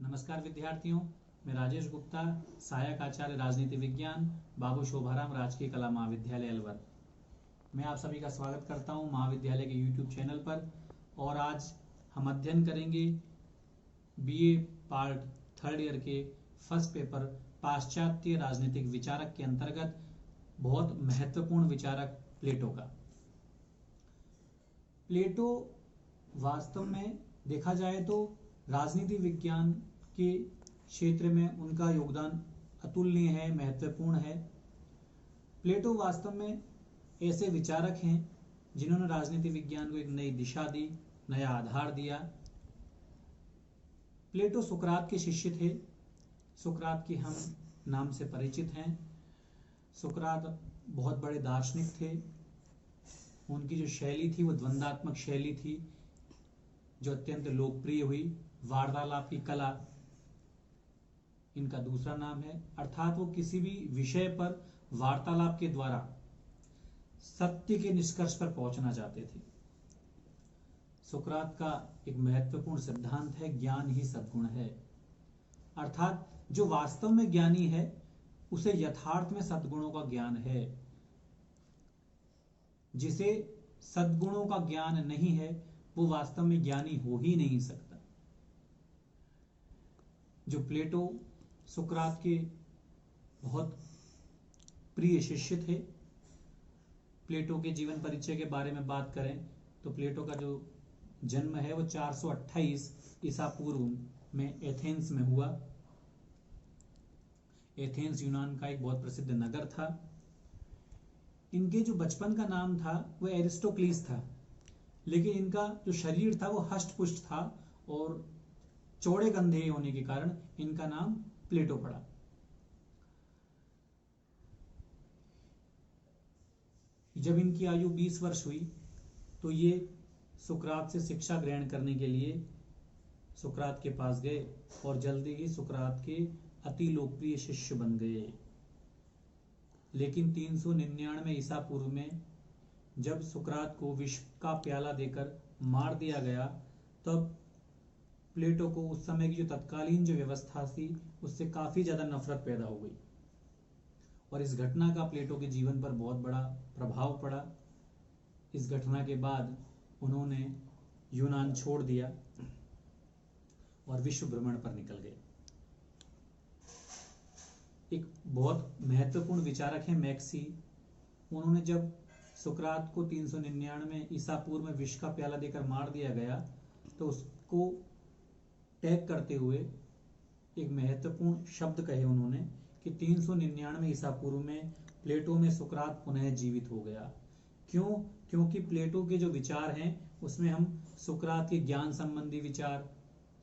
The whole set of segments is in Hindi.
नमस्कार विद्यार्थियों, मैं राजेश गुप्ता, सहायक आचार्य राजनीति विज्ञान, बाबू शोभाराम राजकीय कला महाविद्यालय अलवर। मैं आप सभी का स्वागत करता हूं महाविद्यालय के YouTube चैनल पर। और आज हम अध्ययन करेंगे BA पार्ट 3rd ईयर के फर्स्ट पेपर पाश्चात्य राजनीतिक विचारक के अंतर्गत बहुत महत्वपूर्ण विचारक प्लेटो का। प्लेटो वास्तव में देखा जाए तो राजनीति विज्ञान के क्षेत्र में उनका योगदान अतुलनीय है, महत्वपूर्ण है। प्लेटो वास्तव में ऐसे विचारक हैं जिन्होंने राजनीति विज्ञान को एक नई दिशा दी, नया आधार दिया। प्लेटो सुकरात के शिष्य थे। सुकरात के हम नाम से परिचित हैं। सुकरात बहुत बड़े दार्शनिक थे। उनकी जो शैली थी वो द्वंद्वात्मक शैली थी, जो अत्यंत लोकप्रिय हुई। वार्तालाप की कला इनका दूसरा नाम है, अर्थात वो किसी भी विषय पर वार्तालाप के द्वारा सत्य के निष्कर्ष पर पहुंचना चाहते थे। सुकरात का एक महत्वपूर्ण सिद्धांत है, ज्ञान ही सद्गुण है। अर्थात जो वास्तव में ज्ञानी है उसे यथार्थ में सद्गुणों का ज्ञान है। जिसे सद्गुणों का ज्ञान नहीं है वो वास्तव में ज्ञानी हो ही नहीं सकता। जो प्लेटो सुकरात के बहुत प्रिय शिष्य थे। प्लेटो के जीवन परिचय के बारे में बात करें तो प्लेटो का जो जन्म है वो 428 ईसा पूर्व में एथेंस में हुआ। एथेंस यूनान का एक बहुत प्रसिद्ध नगर था। इनके जो बचपन का नाम था वो एरिस्टोक्लीस था, लेकिन इनका जो शरीर था वो हष्ट पुष्ट था और चौड़े कंधे होने के कारण इनका नाम प्लेटो पड़ा। जब इनकी आयु 20 वर्ष हुई तो ये सुकरात से शिक्षा ग्रहण करने के लिए सुकरात के पास गए और जल्दी ही सुकरात के अति लोकप्रिय शिष्य बन गए। लेकिन 399 ईसा पूर्व में जब सुकरात को विष का प्याला देकर मार दिया गया, तब प्लेटो को उस समय की जो तत्कालीन जो व्यवस्था थी उससे काफी ज्यादा नफरत पैदा हो गई और इस घटना का प्लेटो के जीवन पर बहुत बड़ा प्रभाव पड़ा। इस घटना के बाद उन्होंने यूनान छोड़ दिया और विश्व भ्रमण पर निकल गए। एक बहुत महत्वपूर्ण विचारक है मैक्सी। उन्होंने जब सुकरात को 399 ईसा पूर्व में विष का प्याला देकर मार दिया गया तो उसको टैग करते हुए एक महत्वपूर्ण शब्द कहे उन्होंने कि 399 ईसा पूर्व में प्लेटो में सुकरात पुनः जीवित हो गया। क्यों? क्योंकि प्लेटो के जो विचार हैं उसमें हम सुकरात के ज्ञान संबंधी विचार,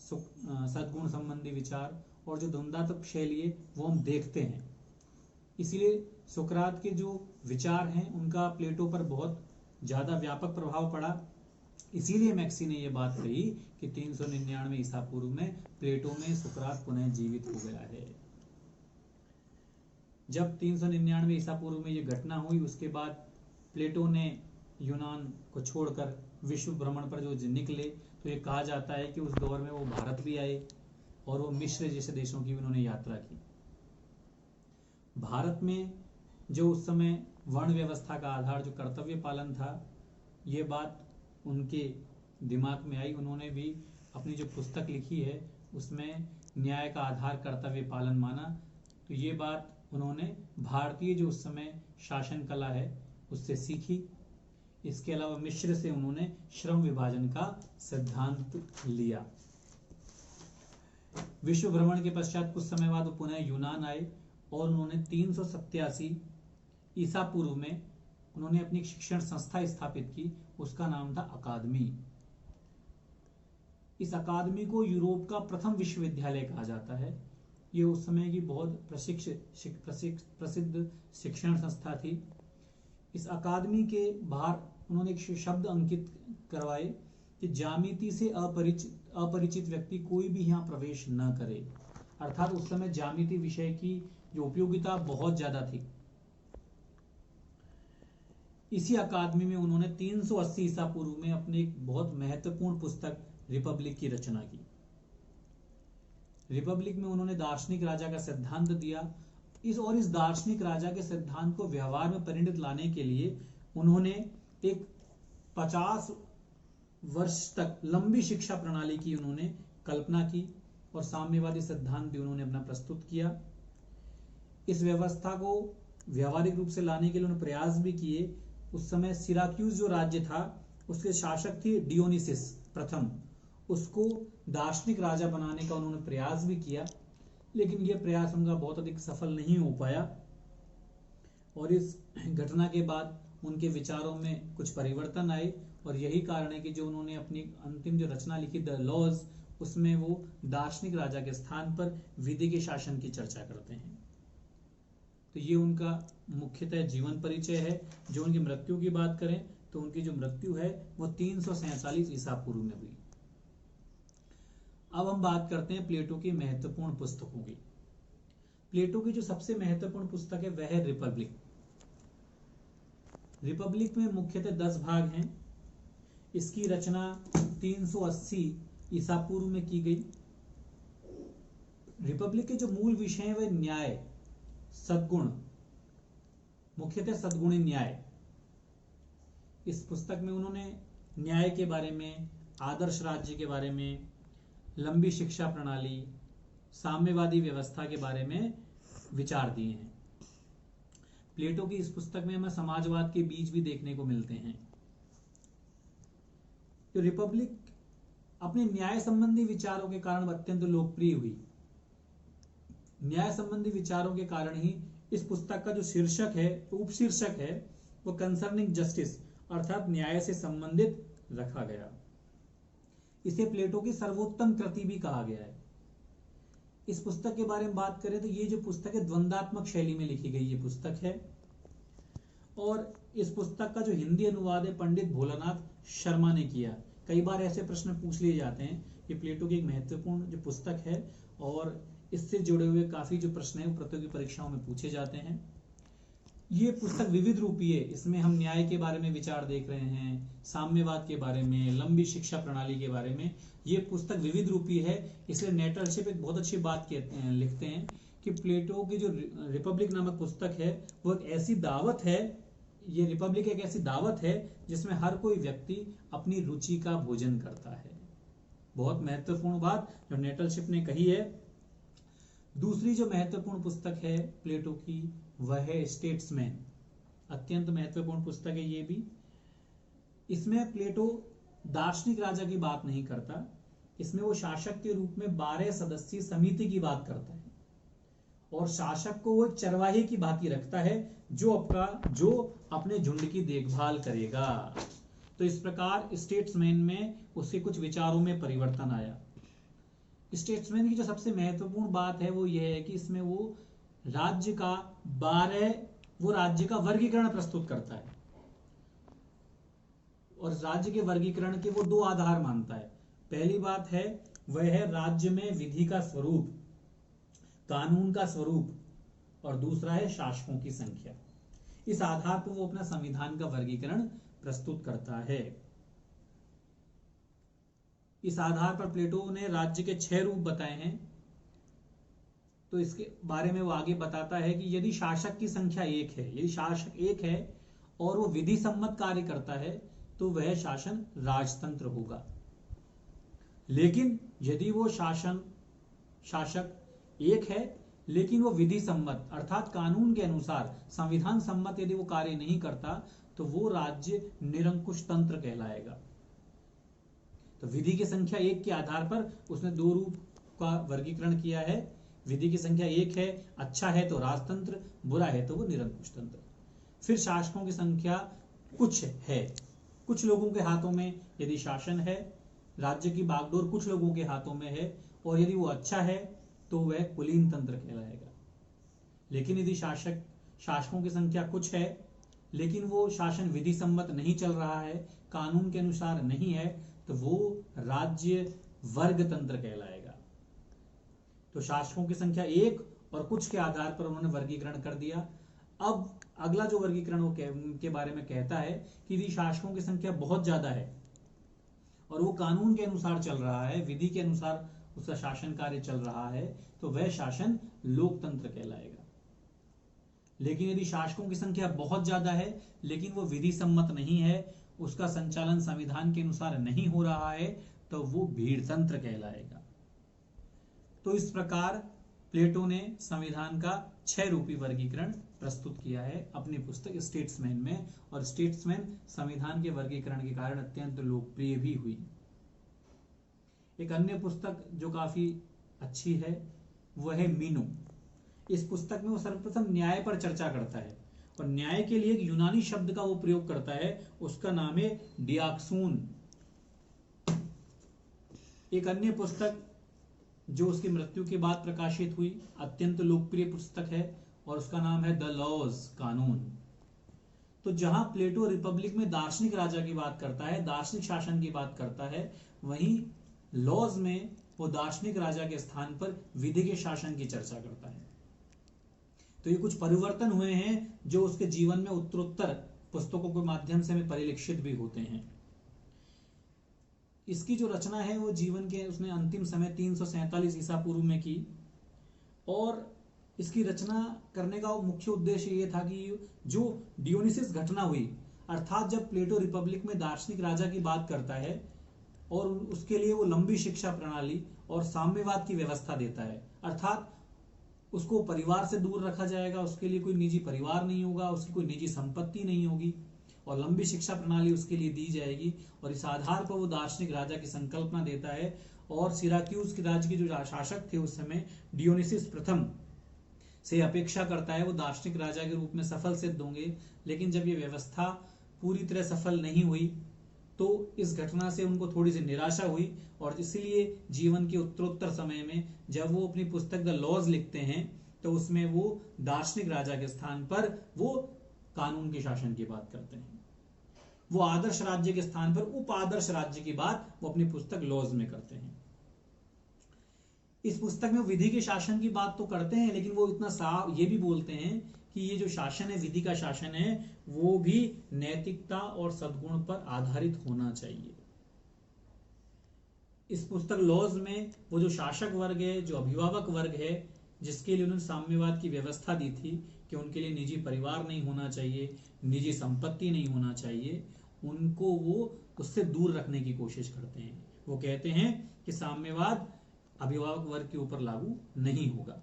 सद्गुण संबंधी विचार और जो द्वंद्वात्मक शैली है वो हम देखते हैं। इसलिए सुकरात के जो विचार हैं उनका प्लेटो पर बहुत ज्यादा व्यापक प्रभाव पड़ा। इसीलिए मैक्सी ने यह बात कही कि 399 ईसा पूर्व में प्लेटो में सुकरात पुनः जीवित हो गया है। जब 399 ईसा पूर्व में यह घटना हुई उसके बाद प्लेटो ने यूनान को छोड़कर विश्व भ्रमण पर जो निकले, तो ये कहा जाता है कि उस दौर में वो भारत भी आए और वो मिस्र जैसे देशों की भी उन्होंने यात्रा की। भारत में जो उस समय वर्ण व्यवस्था का आधार जो कर्तव्य पालन था, ये बात उनके दिमाग में आई। उन्होंने भी अपनी जो पुस्तक लिखी है उसमें न्याय का आधार कर्तव्य पालन माना। तो ये बात उन्होंने भारतीय जो उस समय शासन कला है उससे सीखी। इसके अलावा मिस्र से उन्होंने श्रम विभाजन का सिद्धांत लिया। विश्व भ्रमण के पश्चात कुछ समय बाद वो पुनः यूनान आए और उन्होंने 387 ईसा पूर्व में उन्होंने अपनी शिक्षण संस्था स्थापित की। उसका नाम था अकादमी। इस अकादमी को यूरोप का प्रथम विश्वविद्यालय कहा जाता है। ये उस समय की बहुत प्रसिद्ध शिक्षण संस्था थी। इस अकादमी के बाहर उन्होंने एक शब्द अंकित करवाए कि ज्यामिति से अपरिचित व्यक्ति कोई भी यहाँ प्रवेश न करे। अर्थात उस समय ज्यामिति विषय की जो उपयोगिता बहुत ज्यादा थी। इसी अकादमी में उन्होंने 380 ईसा पूर्व में अपनी एक बहुत महत्वपूर्ण पुस्तक रिपब्लिक की रचना की। रिपब्लिक में उन्होंने दार्शनिक राजा का सिद्धांत दिया। इस दार्शनिक राजा के सिद्धांत को व्यवहार में परिणत लाने के लिए उन्होंने एक 50 वर्ष तक लंबी शिक्षा प्रणाली की उन्होंने कल्पना की और साम्यवादी सिद्धांत भी उन्होंने अपना प्रस्तुत किया। इस व्यवस्था को व्यावहारिक रूप से लाने के लिए उन्होंने प्रयास भी किए। उस समय सिराक्यूज जो राज्य था उसके शासक थे डियोनिसिस प्रथम, उसको दार्शनिक राजा बनाने का उन्होंने प्रयास भी किया, लेकिन यह प्रयास उनका बहुत अधिक सफल नहीं हो पाया और इस घटना के बाद उनके विचारों में कुछ परिवर्तन आए और यही कारण है कि जो उन्होंने अपनी अंतिम जो रचना लिखी द लॉज, उसमें वो दार्शनिक राजा के स्थान पर विधि के शासन की चर्चा करते हैं। तो ये उनका मुख्यतः जीवन परिचय है। जो उनकी मृत्यु की बात करें तो उनकी जो मृत्यु है वो 347 ईसा पूर्व में हुई। अब हम बात करते हैं प्लेटो की महत्वपूर्ण पुस्तकों की। प्लेटो की जो सबसे महत्वपूर्ण पुस्तक है वह है रिपब्लिक। रिपब्लिक में मुख्यतः 10 भाग हैं। इसकी रचना 380 ईसा पूर्व में की गई। रिपब्लिक के जो मूल विषय हैं वह न्याय, सद्गुण, मुख्यतः सद्गुणी न्याय। इस पुस्तक में उन्होंने न्याय के बारे में, आदर्श राज्य के बारे में, लंबी शिक्षा प्रणाली, साम्यवादी व्यवस्था के बारे में विचार दिए हैं। प्लेटो की इस पुस्तक में हमें समाजवाद के बीज भी देखने को मिलते हैं। तो रिपब्लिक अपने न्याय संबंधी विचारों के कारण अत्यंत लोकप्रिय हुई। न्याय संबंधी विचारों के कारण ही इस पुस्तक का जो शीर्षक है, उपशीर्षक है, वो कंसर्निंग जस्टिस अर्थात न्याय से संबंधित रखा गया। इसे प्लेटो की सर्वोत्तम कृति भी कहा गया है। इस पुस्तक के बारे में बात करें तो ये जो पुस्तक है द्वंदात्मक शैली में लिखी गई ये पुस्तक है और इस पुस्तक का जो हिंदी अनुवाद है पंडित भोलानाथ शर्मा ने किया। कई बार ऐसे प्रश्न पूछ लिए जाते हैं कि प्लेटो की एक महत्वपूर्ण जो पुस्तक है और इससे जुड़े हुए काफी जो प्रश्न है वो प्रतियोगी परीक्षाओं में पूछे जाते हैं। ये पुस्तक विविध रूपी है। इसमें हम न्याय के बारे में विचार देख रहे हैं, साम्यवाद के बारे में, लंबी शिक्षा प्रणाली के बारे में। ये पुस्तक विविध रूपी है। इसलिए नेटरशिप एक बहुत अच्छी बात लिखते हैं कि प्लेटो की जो रिपब्लिक नामक पुस्तक है वो एक ऐसी दावत है, ये रिपब्लिक एक ऐसी दावत है जिसमें हर कोई व्यक्ति अपनी रुचि का भोजन करता है। बहुत महत्वपूर्ण बात जो नेटरशिप ने कही है। दूसरी जो महत्वपूर्ण पुस्तक है प्लेटो की वह है स्टेट्समैन। अत्यंत महत्वपूर्ण पुस्तक है ये भी। इसमें प्लेटो दार्शनिक राजा की बात नहीं करता, इसमें वो शासक के रूप में 12 सदस्यीय समिति की बात करता है और शासक को वो एक चरवाहे की भांति रखता है जो अपने झुंड की देखभाल करेगा। तो इस प्रकार स्टेट्समैन में उसके कुछ विचारों में परिवर्तन आया। स्टेट्समैन की जो सबसे महत्वपूर्ण बात है वो यह है कि इसमें वो राज्य का वर्गीकरण प्रस्तुत करता है और राज्य के वर्गीकरण के वो 2 आधार मानता है। पहली बात है वह है राज्य में विधि का स्वरूप, कानून का स्वरूप, और दूसरा है शासकों की संख्या। इस आधार पर वो अपना संविधान का वर्गीकरण प्रस्तुत करता है। इस आधार पर प्लेटो ने राज्य के 6 रूप बताए हैं। तो इसके बारे में वो आगे बताता है कि यदि शासक की संख्या 1 है, यदि शासक 1 है और वो विधि सम्मत कार्य करता है तो वह शासन राजतंत्र होगा। लेकिन यदि वो शासक 1 है लेकिन वो विधि सम्मत अर्थात कानून के अनुसार संविधान सम्मत यदि वो कार्य नहीं करता तो वो राज्य निरंकुश तंत्र कहलाएगा। तो विधि की संख्या 1 के आधार पर उसने 2 रूप का वर्गीकरण किया है। विधि की संख्या 1 है, अच्छा है तो राजतंत्र, बुरा है तो वो निरंकुश तंत्र। फिर शासकों की संख्या कुछ है, कुछ लोगों के हाथों में यदि शासन है, राज्य की बागडोर कुछ लोगों के हाथों में है और यदि वो अच्छा है तो वह कुलीन तंत्र कहलाएगा। लेकिन यदि शासकों की संख्या कुछ है लेकिन वो शासन विधि सम्मत नहीं चल रहा है, कानून के अनुसार नहीं है, तो वो राज्य वर्ग तंत्र कहलाएगा। तो शासकों की संख्या 1 और कुछ के आधार पर उन्होंने वर्गीकरण कर दिया। अब अगला जो वर्गीकरण वो के बारे में कहता है कि यदि शासकों की संख्या बहुत ज्यादा है और वो कानून के अनुसार चल रहा है, विधि के अनुसार उसका शासन कार्य चल रहा है तो वह शासन लोकतंत्र कहलाएगा। लेकिन यदि शासकों की संख्या बहुत ज्यादा है लेकिन वो विधि सम्मत नहीं है, उसका संचालन संविधान के अनुसार नहीं हो रहा है, तो वो भीड़तंत्र कहलाएगा। तो इस प्रकार प्लेटो ने संविधान का 6 रूपी वर्गीकरण प्रस्तुत किया है अपनी पुस्तक स्टेट्समैन में, और स्टेट्समैन संविधान के वर्गीकरण के कारण अत्यंत लोकप्रिय भी हुई। एक अन्य पुस्तक जो काफी अच्छी है वह है मीनो। इस पुस्तक में वो सर्वप्रथम न्याय पर चर्चा करता है और न्याय के लिए एक यूनानी शब्द का वो प्रयोग करता है, उसका नाम है डियाक्सून। एक अन्य पुस्तक जो उसकी मृत्यु के बाद प्रकाशित हुई, अत्यंत लोकप्रिय पुस्तक है और उसका नाम है द लॉज, कानून। तो जहां प्लेटो रिपब्लिक में दार्शनिक राजा की बात करता है, दार्शनिक शासन की बात करता है, वहीं लॉज में वो दार्शनिक राजा के स्थान पर विधि के शासन की चर्चा करता है। तो ये कुछ परिवर्तन हुए हैं जो उसके जीवन में उत्तरोत्तर पुस्तकों के माध्यम से हमें परिलक्षित भी होते हैं। इसकी जो रचना है वो जीवन के उसने अंतिम समय 347 ईसा पूर्व में की, और इसकी रचना करने का मुख्य उद्देश्य ये था कि जो डियोनिसिस घटना हुई, अर्थात जब प्लेटो रिपब्लिक में दार्शनिक राजा की बात करता है और उसके लिए वो लंबी शिक्षा प्रणाली और साम्यवाद की व्यवस्था देता है, अर्थात उसको परिवार से दूर रखा जाएगा, उसके लिए कोई निजी परिवार नहीं होगा, उसकी कोई निजी संपत्ति नहीं होगी और लंबी शिक्षा प्रणाली उसके लिए दी जाएगी, और इस आधार पर वो दार्शनिक राजा की संकल्पना देता है। और सिराक्यूज के राज्य के जो शासक थे उस समय, डियोनिसिस प्रथम से अपेक्षा करता है वो दार्शनिक राजा के रूप में सफल सिद्ध होंगे, लेकिन जब ये व्यवस्था पूरी तरह सफल नहीं हुई तो इस घटना से उनको थोड़ी सी निराशा हुई, और इसीलिए जीवन के उत्तरोत्तर समय में जब वो अपनी पुस्तक द लॉज लिखते हैं तो उसमें वो दार्शनिक राजा के स्थान पर वो कानून के शासन की बात करते हैं। वो आदर्श राज्य के स्थान पर उप आदर्श राज्य की बात वो अपनी पुस्तक लॉज में करते हैं। इस पुस्तक में विधि के शासन की बात तो करते हैं, लेकिन वो इतना साफ ये भी बोलते हैं कि ये जो शासन है, विधि का शासन है, वो भी नैतिकता और सद्गुण पर आधारित होना चाहिए। इस पुस्तक लॉज में वो जो शासक वर्ग है, जो अभिभावक वर्ग है, जिसके लिए उन्होंने साम्यवाद की व्यवस्था दी थी कि उनके लिए निजी परिवार नहीं होना चाहिए, निजी संपत्ति नहीं होना चाहिए, उनको वो उससे दूर रखने की कोशिश करते हैं। वो कहते हैं कि साम्यवाद अभिभावक वर्ग के ऊपर लागू नहीं होगा,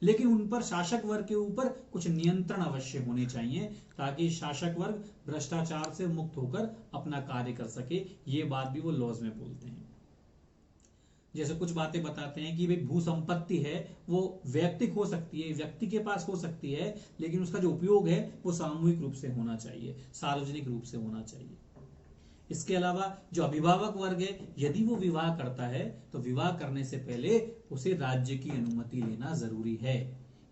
लेकिन उन पर शासक वर्ग के ऊपर कुछ नियंत्रण अवश्य होने चाहिए ताकि शासक वर्ग भ्रष्टाचार से मुक्त होकर अपना कार्य कर सके। ये बात भी वो लॉज में बोलते हैं। जैसे कुछ बातें बताते हैं कि भाई भू संपत्ति है वो वैयक्तिक हो सकती है, व्यक्ति के पास हो सकती है, लेकिन उसका जो उपयोग है वो सामूहिक रूप से होना चाहिए, सार्वजनिक रूप से होना चाहिए। इसके अलावा जो अभिभावक वर्ग है, यदि वो विवाह करता है तो विवाह करने से पहले उसे राज्य की अनुमति लेना जरूरी है।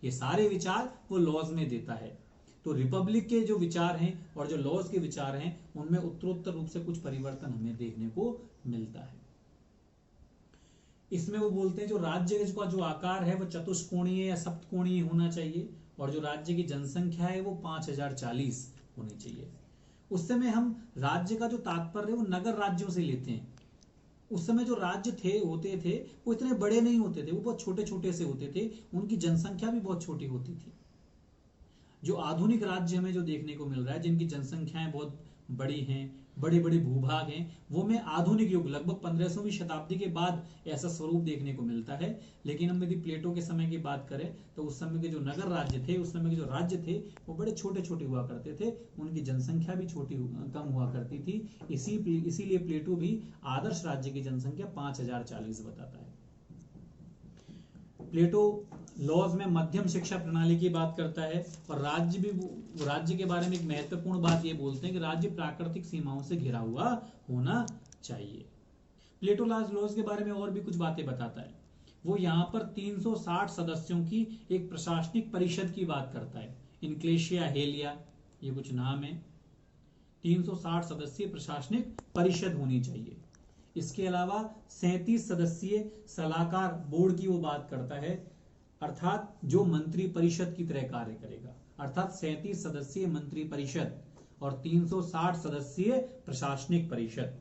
ये सारे विचार वो लॉज में देता है। तो रिपब्लिक के जो विचार हैं और जो लॉज के विचार हैं उनमें उत्तरोत्तर रूप से कुछ परिवर्तन हमें देखने को मिलता है। इसमें वो बोलते हैं जो राज्य का जो आकार है वो चतुष्कोणीय या सप्तकोणीय होना चाहिए, और जो राज्य की जनसंख्या है वो 5040 होनी चाहिए। उस समय हम राज्य का जो तात्पर्य है वो नगर राज्यों से लेते हैं। उस समय जो राज्य होते थे वो इतने बड़े नहीं होते थे, वो बहुत छोटे छोटे से होते थे, उनकी जनसंख्या भी बहुत छोटी होती थी। जो आधुनिक राज्य हमें जो देखने को मिल रहा है, जिनकी जनसंख्याएं बहुत बड़ी हैं, बड़े बड़े भूभाग हैं, वो में आधुनिक युग लगभग 15वीं शताब्दी के बाद ऐसा स्वरूप देखने को मिलता है। लेकिन हम यदि प्लेटो के समय की बात करें तो उस समय के जो नगर राज्य थे, उस समय के जो राज्य थे वो बड़े छोटे छोटे हुआ करते थे, उनकी जनसंख्या भी कम हुआ करती थी। इसीलिए प्लेटो भी आदर्श राज्य की जनसंख्या 5040 बताता है। प्लेटो लॉज में मध्यम शिक्षा प्रणाली की बात करता है, और राज्य के बारे में एक महत्वपूर्ण बात ये बोलते हैं कि राज्य प्राकृतिक सीमाओं से घिरा हुआ होना चाहिए। प्लेटो लॉज के बारे में और भी कुछ बातें बताता है। वो यहाँ पर 360 सदस्यों की एक प्रशासनिक परिषद की बात करता है। इनक्लेशिया हेलिया ये कुछ नाम है। 360 सदस्यीय प्रशासनिक परिषद होनी चाहिए। इसके अलावा 37 सदस्यीय सलाहकार बोर्ड की वो बात करता है, अर्थात जो मंत्री परिषद की तरह कार्य करेगा, अर्थात 37 सदस्यीय मंत्री परिषद और 360 सदस्यीय प्रशासनिक परिषद।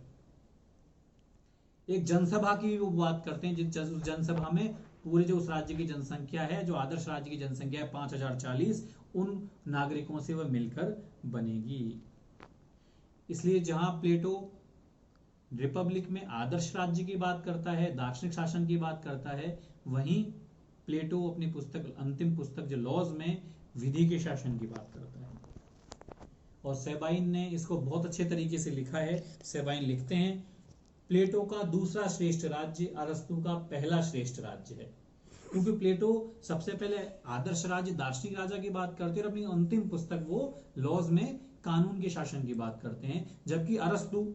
एक जनसभा की वो बात करते हैं, जिस जनसभा में पूरे जो उस राज्य की जनसंख्या है, जो आदर्श राज्य की जनसंख्या है 5040, उन नागरिकों से वह मिलकर बनेगी। इसलिए जहां प्लेटो रिपब्लिक में आदर्श राज्य की बात करता है, दार्शनिक शासन की बात करता है, वहीं प्लेटो अपनी पुस्तक, अंतिम पुस्तक जो लॉज में विधि के शासन की बात करता है। और सेबाइन ने इसको बहुत अच्छे तरीके से लिखा है। सेबाइन लिखते हैं, प्लेटो का दूसरा श्रेष्ठ राज्य अरस्तु का पहला श्रेष्ठ राज्य है। क्योंकि प्लेटो सबसे पहले आदर्श राज्य, दार्शनिक राजा की बात करते हैं और अपनी अंतिम पुस्तक वो लॉज में कानून के शासन की बात करते हैं, जबकि अरस्तु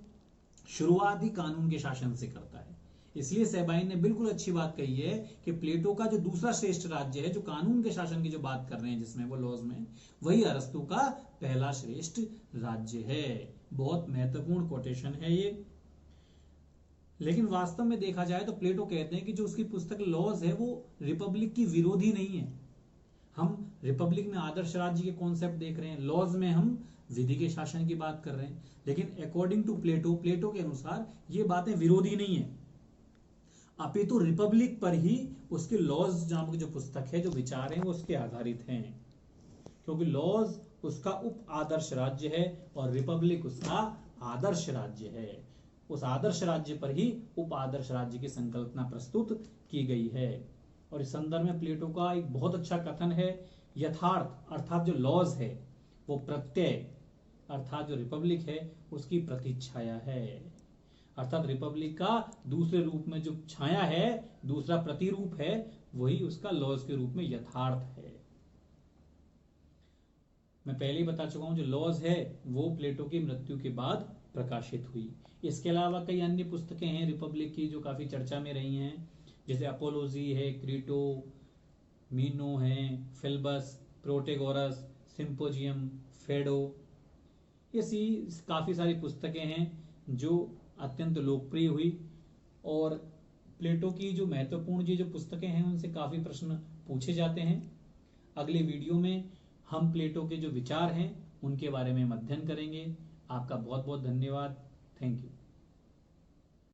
शुरुआत ही कानून के शासन से करता है। इसलिए सेबाइन ने बिल्कुल अच्छी बात कही है कि प्लेटो का जो दूसरा श्रेष्ठ राज्य है, जो कानून के शासन की जो बात कर रहे हैं जिसमें वो लॉज में, वही अरस्तु का पहला श्रेष्ठ राज्य है। बहुत महत्वपूर्ण कोटेशन है ये। लेकिन वास्तव में देखा जाए तो प्लेटो कहते हैं कि जो उसकी पुस्तक लॉज है वो रिपब्लिक की विरोधी नहीं है। हम रिपब्लिक में आदर्श राज्य के कॉन्सेप्ट देख रहे हैं, लॉज में हम विधि के शासन की बात कर रहे हैं, लेकिन अकॉर्डिंग टू प्लेटो, प्लेटो के अनुसार ये बातें विरोधी नहीं है, अपितु रिपब्लिक पर ही उसके लॉज नामक जो पुस्तक है, जो विचार हैं, वो उसके आधारित हैं। क्योंकि लॉज उसका उप आदर्श राज्य है और रिपब्लिक उसका आदर्श राज्य है। उस आदर्श राज्य पर ही उप आदर्श राज्य की संकल्पना प्रस्तुत की गई है। और इस संदर्भ में प्लेटो का एक बहुत अच्छा कथन है, यथार्थ अर्थात जो लॉज है वो प्रत्यय अर्थात जो रिपब्लिक है उसकी प्रतिच्छाया है। अर्थात रिपब्लिक का दूसरे रूप में जो छाया है, दूसरा प्रतिरूप है, वही उसका लॉज के रूप में यथार्थ है। मैं पहले ही बता चुका हूं, जो लॉज है वो प्लेटो की मृत्यु के बाद प्रकाशित हुई। इसके अलावा कई अन्य पुस्तकें हैं रिपब्लिक की जो काफी चर्चा में रही हैं, जैसे अपोलोजी है, क्रीटो, मीनो है, फिल्बस, प्रोटेगोरस, सिंपोजियम, फेडो, ऐसी काफी सारी पुस्तकें हैं जो अत्यंत लोकप्रिय हुई। और प्लेटो की जो महत्वपूर्ण जो पुस्तकें हैं उनसे काफी प्रश्न पूछे जाते हैं। अगले वीडियो में हम प्लेटो के जो विचार हैं उनके बारे में अध्ययन करेंगे। आपका बहुत बहुत धन्यवाद। Thank you.